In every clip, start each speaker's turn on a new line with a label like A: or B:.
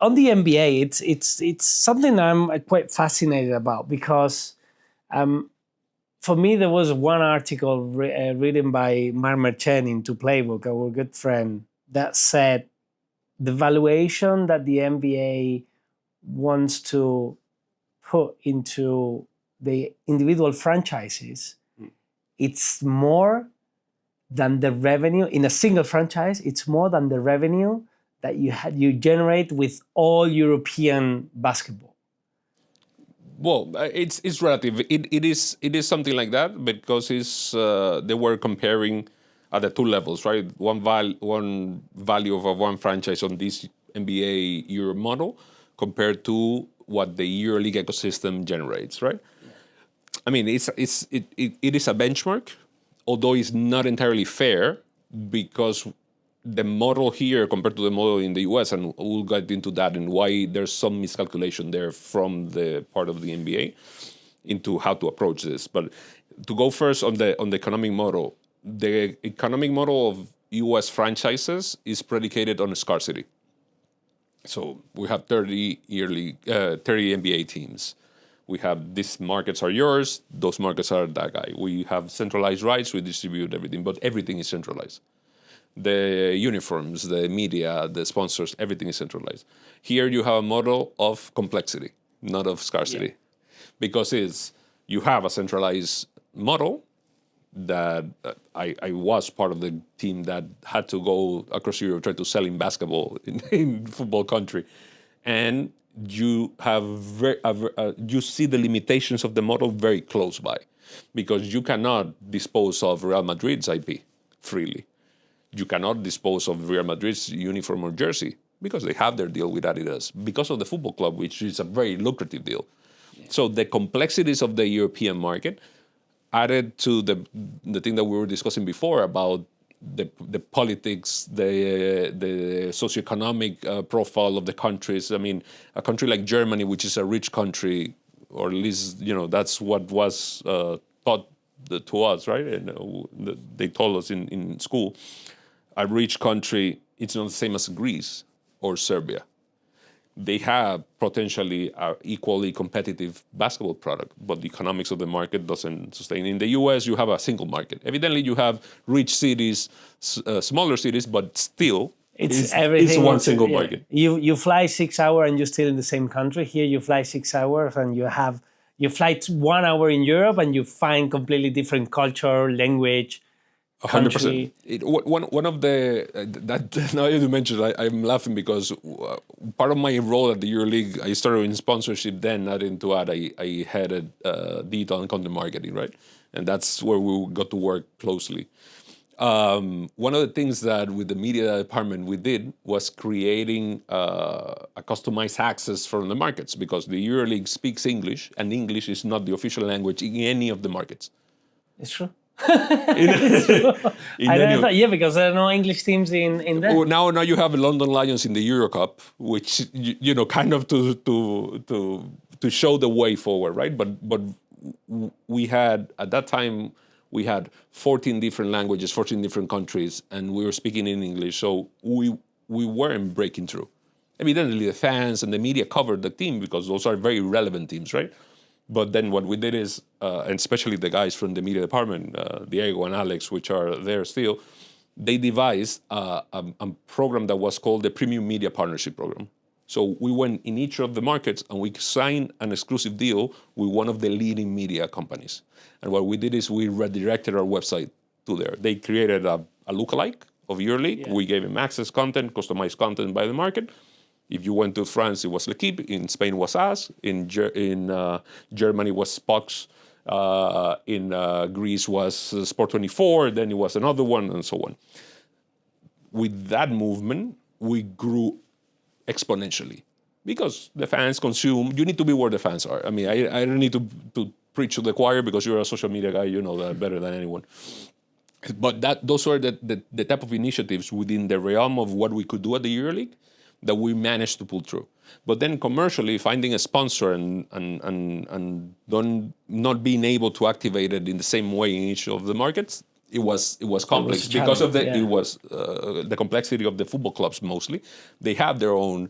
A: on the NBA, it's something I'm quite fascinated about because for me there was one article written by Mark Merchant into Playbook, our good friend, that said the valuation that the NBA wants to put into the individual franchises, it's more than the revenue in a single franchise. It's more than the revenue that you generate with all European basketball.
B: Well, it's relative. It is something like that because they were comparing at the two levels, right? One value of one franchise on this NBA Euro model compared to what the EuroLeague ecosystem generates, right? Yeah. I mean, it is a benchmark, although it's not entirely fair because the model here compared to the model in the US, and we'll get into that and why there's some miscalculation there from the part of the NBA into how to approach this. But to go first on the economic model, the economic model of US franchises is predicated on scarcity. So we have 30 NBA teams. We have these markets are yours, those markets are that guy. We have centralized rights, we distribute everything, but everything is centralized. The uniforms, the media, the sponsors, everything is centralized. Here you have a model of complexity, not of scarcity. Yeah. Because you have a centralized model that I was part of the team that had to go across Europe, try to sell in basketball in football country. And you have you see the limitations of the model very close by because you cannot dispose of Real Madrid's IP freely. You cannot dispose of Real Madrid's uniform or jersey because they have their deal with Adidas because of the football club, which is a very lucrative deal. Yeah. So the complexities of the European market added to the thing that we were discussing before about the politics, the socioeconomic profile of the countries. I mean, a country like Germany, which is a rich country, or at least, that's what was taught to us, right? And they told us in school. A rich country, it's not the same as Greece or Serbia. They have potentially an equally competitive basketball product, but the economics of the market doesn't sustain. In the US, you have a single market. Evidently, you have rich cities, smaller cities, but still, it's one single market.
A: You fly 6 hours and you're still in the same country. Here, you fly 6 hours and you fly 1 hour in Europe and you find completely different culture, language.
B: 100%. One of the that now you mentioned, I'm laughing because part of my role at the EuroLeague, I started in sponsorship. Then, adding to that, I headed digital and content marketing, right? And that's where we got to work closely. One of the things that with the media department we did was creating a customized access from the markets because the EuroLeague speaks English, and English is not the official language in any of the markets.
A: It's true. Because there are no English teams in there.
B: Now you have London Lions in the Euro Cup, which kind of to show the way forward, right? But we had at that time 14 different languages, 14 different countries, and we were speaking in English, so we weren't breaking through. Evidently, the fans and the media covered the team because those are very relevant teams, right? But then what we did is, and especially the guys from the media department, Diego and Alex, which are there still, they devised a program that was called the Premium Media Partnership Program. So we went in each of the markets and we signed an exclusive deal with one of the leading media companies. And what we did is we redirected our website to there. They created a lookalike of EuroLeague. Yeah. We gave them access content, customized content by the market. If you went to France, it was L'Equipe. In Spain was us. In Germany was Spox. In Greece was Sport 24. Then it was another one, and so on. With that movement, we grew exponentially because the fans consume. You need to be where the fans are. I mean, I don't need to preach to the choir because you're a social media guy. You know that better than anyone. But those were the type of initiatives within the realm of what we could do at the EuroLeague that we managed to pull through. But then commercially, finding a sponsor and not being able to activate it in the same way in each of the markets, it was complex because of the complexity of the football clubs mostly. They have their own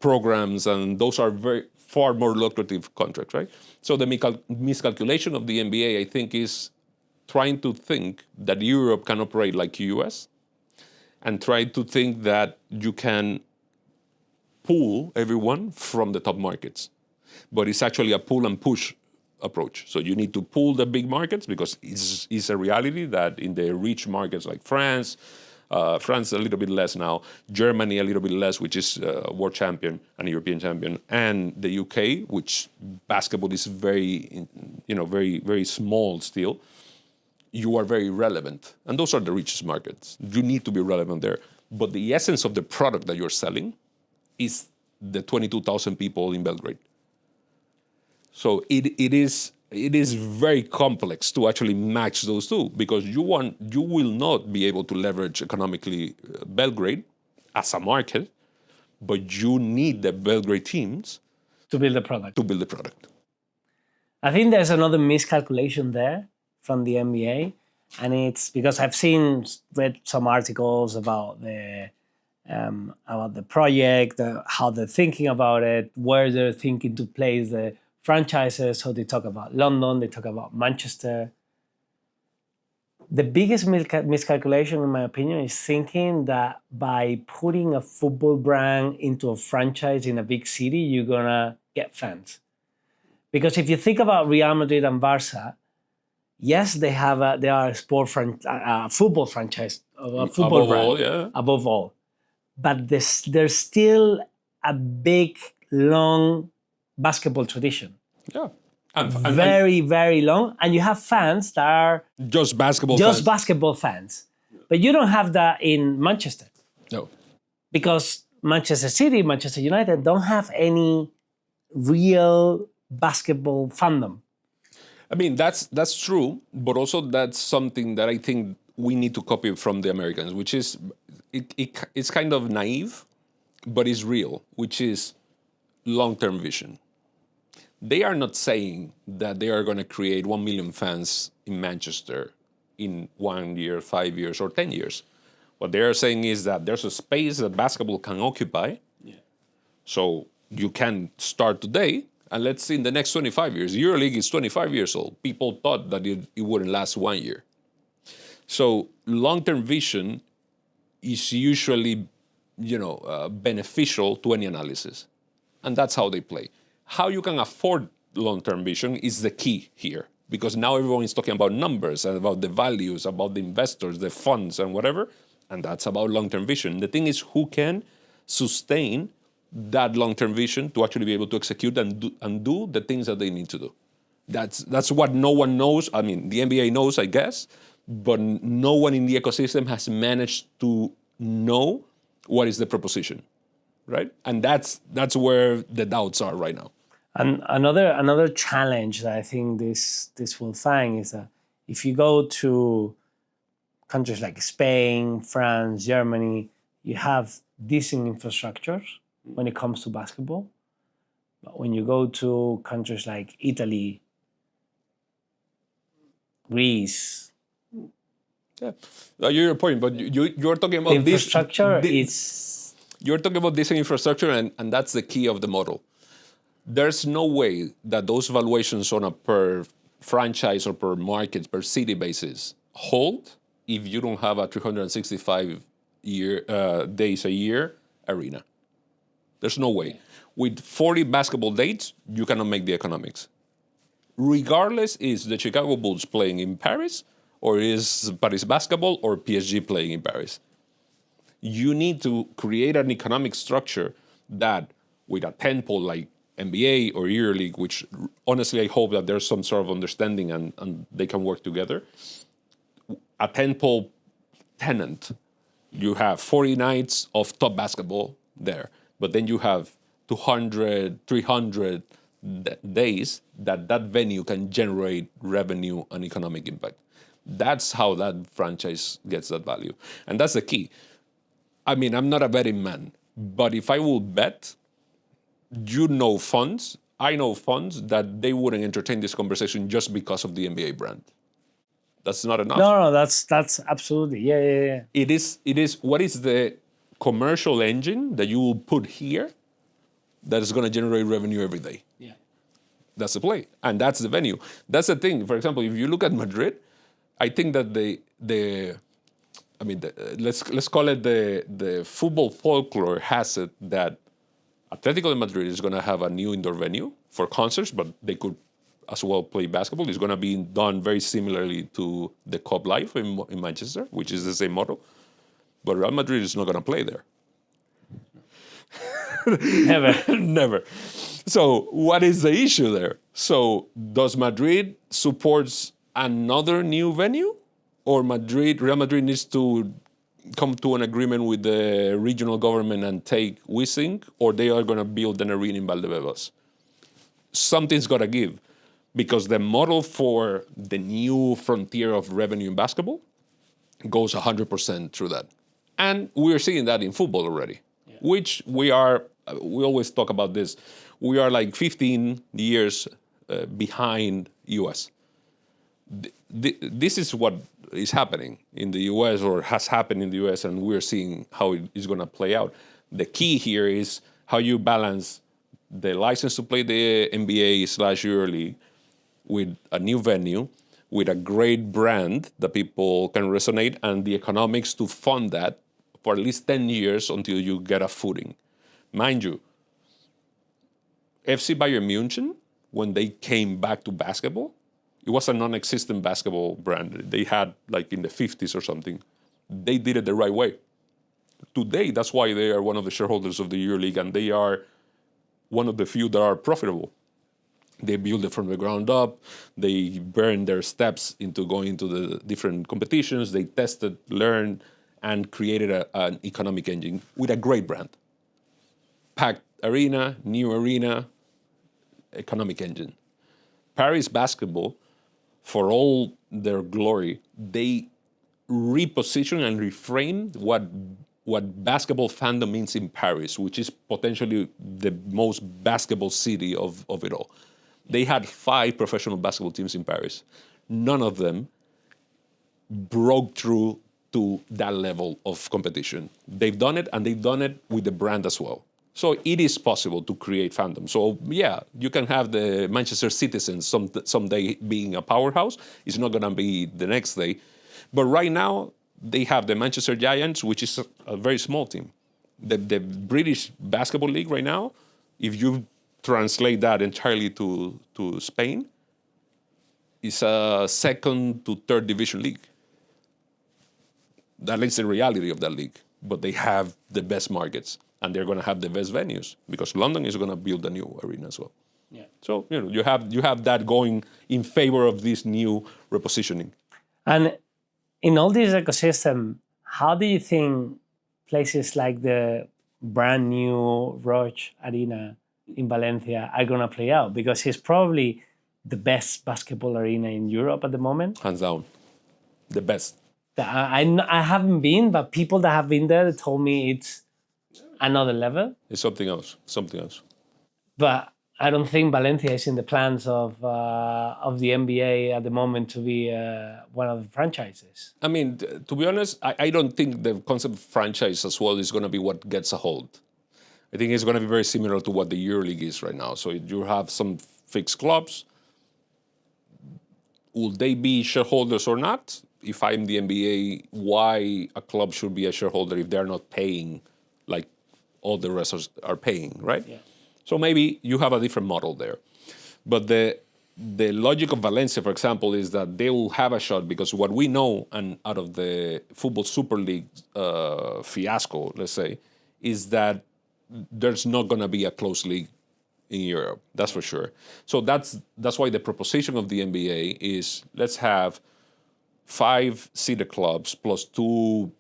B: programs, and those are far more lucrative contracts, right? So the miscalculation of the NBA, I think, is trying to think that Europe can operate like US and try to think that you can pull everyone from the top markets. But it's actually a pull and push approach. So you need to pull the big markets because it's a reality that in the rich markets like France a little bit less now, Germany a little bit less, which is world champion and European champion, and the UK, which basketball is very, very, very small still. You are very relevant. And those are the richest markets. You need to be relevant there. But the essence of the product that you're selling is the 22,000 people in Belgrade. So it is very complex to actually match those two, because you will not be able to leverage economically Belgrade as a market, but you need the Belgrade teams
A: to build the product.
B: I
A: think there's another miscalculation there from the NBA, and it's because I've read some articles about the project, how they're thinking about it, where they're thinking to place the franchises. So they talk about London, they talk about Manchester. The biggest miscalculation, in my opinion, is thinking that by putting a football brand into a franchise in a big city, you're gonna get fans. Because if you think about Real Madrid and Barca, yes, they are a football franchise, a football
B: above
A: brand,
B: all, yeah.
A: Above all. But there's still a big, long basketball tradition.
B: Yeah.
A: Very, very long. And you have fans that are
B: just basketball
A: fans. But you don't have that in Manchester.
B: No.
A: Because Manchester City, Manchester United don't have any real basketball fandom.
B: I mean, that's true, but also that's something that I think we need to copy from the Americans, which is, it's kind of naive, but it's real, which is long-term vision. They are not saying that they are going to create 1 million fans in Manchester in 1 year, 5 years, or 10 years. What they are saying is that there's a space that basketball can occupy. Yeah. So you can start today, and let's see in the next 25 years. EuroLeague is 25 years old. People thought that it wouldn't last 1 year. So long-term vision is usually, beneficial to any analysis. And that's how they play. How you can afford long-term vision is the key here, because now everyone is talking about numbers and about the values, about the investors, the funds, and whatever, and that's about long-term vision. The thing is, who can sustain that long-term vision to actually be able to execute and do the things that they need to do? That's what no one knows. I mean, the NBA knows, I guess, but no one in the ecosystem has managed to know what is the proposition, right? And that's where the doubts are right now.
A: And another challenge that I think this will find is that if you go to countries like Spain, France, Germany, you have decent infrastructures when it comes to basketball. But when you go to countries like Italy, Greece,
B: yeah, you're point, but you're talking about
A: infrastructure.
B: You're talking about decent infrastructure, and that's the key of the model. There's no way that those valuations on a per franchise or per market, per city basis hold if you don't have a 365 days a year arena. There's no way. With 40 basketball dates, you cannot make the economics. Regardless, is the Chicago Bulls playing in Paris, or is Paris Basketball or PSG playing in Paris? You need to create an economic structure that, with a tentpole like NBA or EuroLeague, which honestly I hope that there's some sort of understanding and they can work together. A tentpole tenant, you have 40 nights of top basketball there, but then you have 200, 300 days that venue can generate revenue and economic impact. That's how that franchise gets that value. And that's the key. I mean, I'm not a betting man, but if I will bet, funds, I know funds that they wouldn't entertain this conversation just because of the NBA brand. That's not enough.
A: No, that's absolutely, yeah.
B: It is. What is the commercial engine that you will put here that is going to generate revenue every day.
A: Yeah.
B: That's the play, and that's the venue. That's the thing. For example, if you look at Madrid, I think that let's call it the football folklore has it that Atletico de Madrid is going to have a new indoor venue for concerts, but they could as well play basketball. It's going to be done very similarly to the Cup Live in Manchester, which is the same model. But Real Madrid is not going to play there.
A: Never.
B: Never. So what is the issue there? So does Madrid supports another new venue, or Real Madrid needs to come to an agreement with the regional government and take Wizzing, or they are going to build an arena in Valdebebas? Something's got to give, because the model for the new frontier of revenue in basketball goes 100% through that. And we're seeing that in football already, which we always talk about this. We are like 15 years behind US. This is what is happening in the US, or has happened in the US, and we're seeing how it is going to play out. The key here is how you balance the license to play the NBA/EuroLeague with a new venue, with a great brand that people can resonate, and the economics to fund that for at least 10 years until you get a footing. Mind you, FC Bayern München, when they came back to basketball, it was a non-existent basketball brand. They had, like in the 50s or something. They did it the right way. Today, that's why they are one of the shareholders of the EuroLeague, and they are one of the few that are profitable. They build it from the ground up. They burn their steps into going into the different competitions. They tested, learned, and created an economic engine with a great brand. Packed arena, new arena, economic engine. Paris basketball, for all their glory, they reposition and reframe what basketball fandom means in Paris, which is potentially the most basketball city of it all. They had 5 professional basketball teams in Paris. None of them broke through to that level of competition. They've done it, and they've done it with the brand as well. So it is possible to create fandom. So yeah, you can have the Manchester Citizens someday being a powerhouse. It's not going to be the next day. But right now, they have the Manchester Giants, which is a very small team. The British Basketball League right now, if you translate that entirely to Spain, is a 2nd to 3rd division league. That is the reality of that league. But they have the best markets, and they're going to have the best venues, because London is going to build a new arena as well. Yeah. So you have that going in favor of this new repositioning.
A: And in all this ecosystem, how do you think places like the brand new Roig Arena in Valencia are going to play out? Because it's probably the best basketball arena in Europe at the moment.
B: Hands down, the best.
A: I haven't been, but people that have been there told me it's another level.
B: It's something else.
A: But I don't think Valencia is in the plans of the NBA at the moment to be one of the franchises.
B: I mean, to be honest, I don't think the concept of franchise as well is going to be what gets a hold. I think it's going to be very similar to what the EuroLeague is right now. So you have some fixed clubs. Will they be shareholders or not? If I'm the NBA, why a club should be a shareholder if they're not paying like all the rest are paying, right? Yeah. So maybe you have a different model there. But the logic of Valencia, for example, is that they will have a shot, because what we know, and out of the Football Super League fiasco, let's say, is that there's not going to be a close league in Europe. That's for sure. So that's why the proposition of the NBA is, let's have 5 seeded clubs plus 2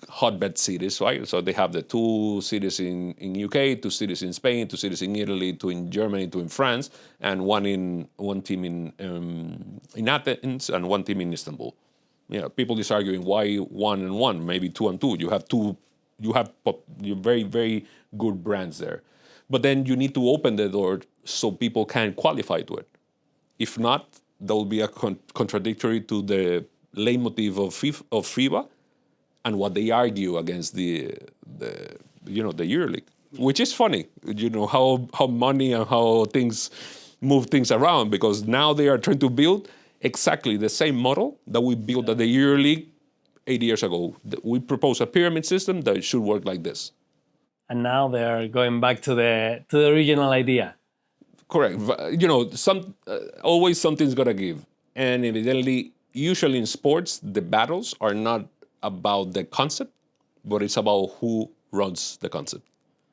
B: hotbed cities, right? So they have the 2 cities in UK, 2 cities in Spain, 2 cities in Italy, 2 in Germany, 2 in France, and one team in Athens and 1 team in Istanbul. Yeah, people is arguing why 1 and 1, maybe 2 and 2. You have very, very good brands there. But then you need to open the door so people can qualify to it. If not, there will be a contradictory to the leitmotif of FIBA and what they argue against the EuroLeague. which is funny, how money and how things move things around, because now they are trying to build exactly the same model that we built at the EuroLeague 8 years ago. We proposed a pyramid system that should work like this.
A: And now they're going back to the original idea.
B: Correct. Always something's got to give. And evidently, usually in sports, the battles are not about the concept, but it's about who runs the concept.